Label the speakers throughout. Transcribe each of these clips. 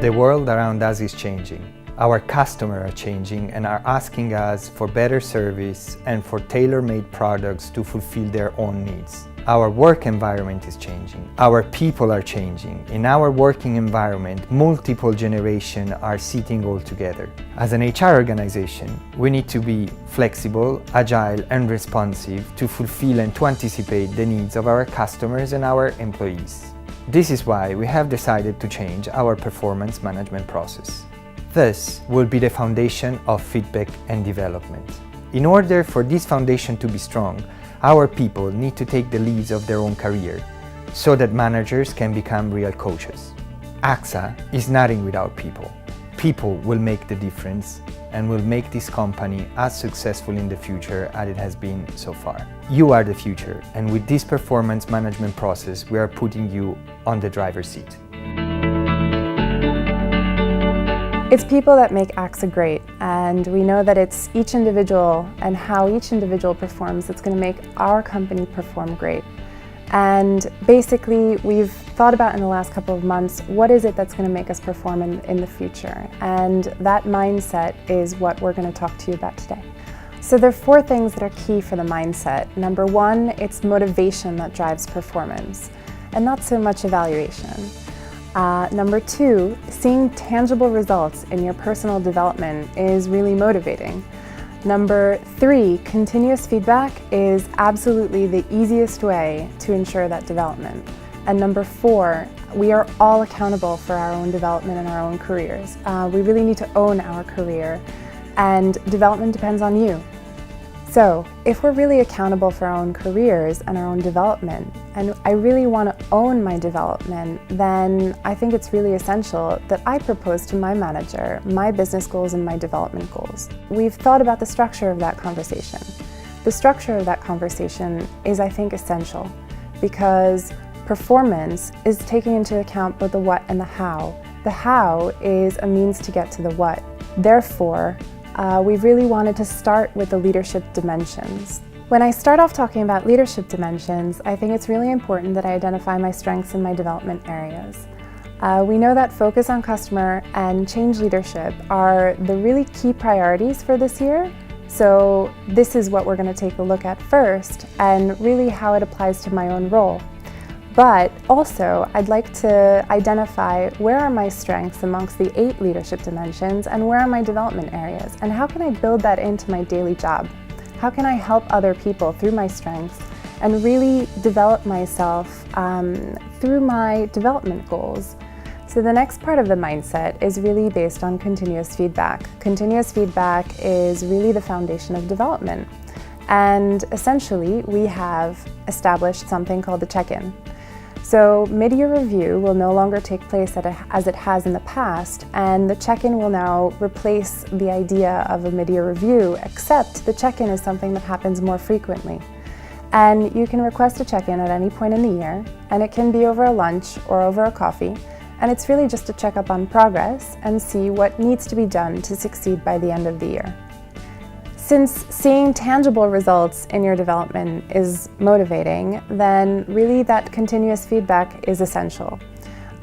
Speaker 1: The world around us is changing. Our customers are changing and are asking us for better service and for tailor-made products to fulfill their own needs. Our work environment is changing. Our people are changing. In our working environment, multiple generations are sitting all together. As an HR organization, we need to be flexible, agile and responsive to fulfill and to anticipate the needs of our customers and our employees. This is why we have decided to change our performance management process. This will be the foundation of feedback and development. In order for this foundation to be strong, our people need to take the leads of their own career so that managers can become real coaches. AXA is nothing without people. People will make the difference and will make this company as successful in the future as it has been so far. You are the future, and with this performance management process, we are putting you on the driver's seat.
Speaker 2: It's people that make AXA great, and we know that it's each individual and how each individual performs that's going to make our company perform great. And basically, we've thought about in the last couple of months, what is it that's going to make us perform in the future? And that mindset is what we're going to talk to you about today. So there are 4 things that are key for the mindset. Number 1, it's motivation that drives performance, and not so much evaluation. Number 2, seeing tangible results in your personal development is really motivating. Number 3, continuous feedback is absolutely the easiest way to ensure that development. And number 4, we are all accountable for our own development and our own careers. We really need to own our career, and development depends on you. So, if we're really accountable for our own careers and our own development, and I really want to own my development, then I think it's really essential that I propose to my manager my business goals and my development goals. We've thought about the structure of that conversation. The structure of that conversation is, I think, essential because performance is taking into account both the what and the how. The how is a means to get to the what. Therefore, we really wanted to start with the leadership dimensions. When I start off talking about leadership dimensions, I think it's really important that I identify my strengths and my development areas. We know that focus on customer and change leadership are the really key priorities for this year. So this is what we're going to take a look at first and really how it applies to my own role. But also, I'd like to identify where are my strengths amongst the 8 leadership dimensions and where are my development areas, and how can I build that into my daily job? How can I help other people through my strengths and really develop myself through my development goals? So the next part of the mindset is really based on continuous feedback. Continuous feedback is really the foundation of development. And essentially, we have established something called the check-in. So mid-year review will no longer take place as it has in the past, and the check-in will now replace the idea of a mid-year review, except the check-in is something that happens more frequently. And you can request a check-in at any point in the year, and it can be over a lunch or over a coffee, and it's really just to check up on progress and see what needs to be done to succeed by the end of the year. Since seeing tangible results in your development is motivating, then really that continuous feedback is essential.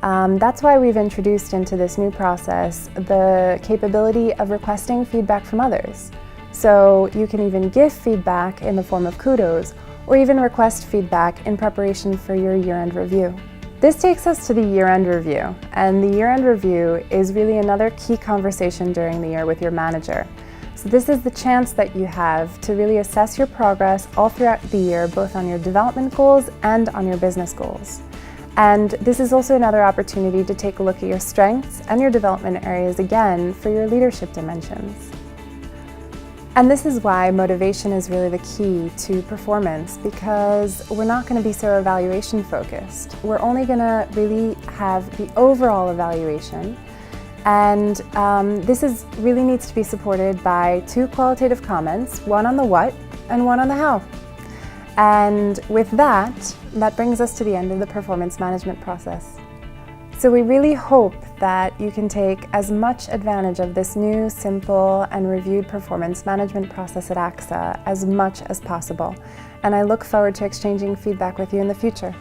Speaker 2: That's why we've introduced into this new process the capability of requesting feedback from others. So you can even give feedback in the form of kudos, or even request feedback in preparation for your year-end review. This takes us to the year-end review, and the year-end review is really another key conversation during the year with your manager. So this is the chance that you have to really assess your progress all throughout the year, both on your development goals and on your business goals. And this is also another opportunity to take a look at your strengths and your development areas again for your leadership dimensions. And this is why motivation is really the key to performance, because we're not going to be so evaluation focused. We're only going to really have the overall evaluation. And this really needs to be supported by 2 qualitative comments, one on the what and one on the how. And with that brings us to the end of the performance management process. So we really hope that you can take as much advantage of this new, simple, and reviewed performance management process at AXA as much as possible. And I look forward to exchanging feedback with you in the future.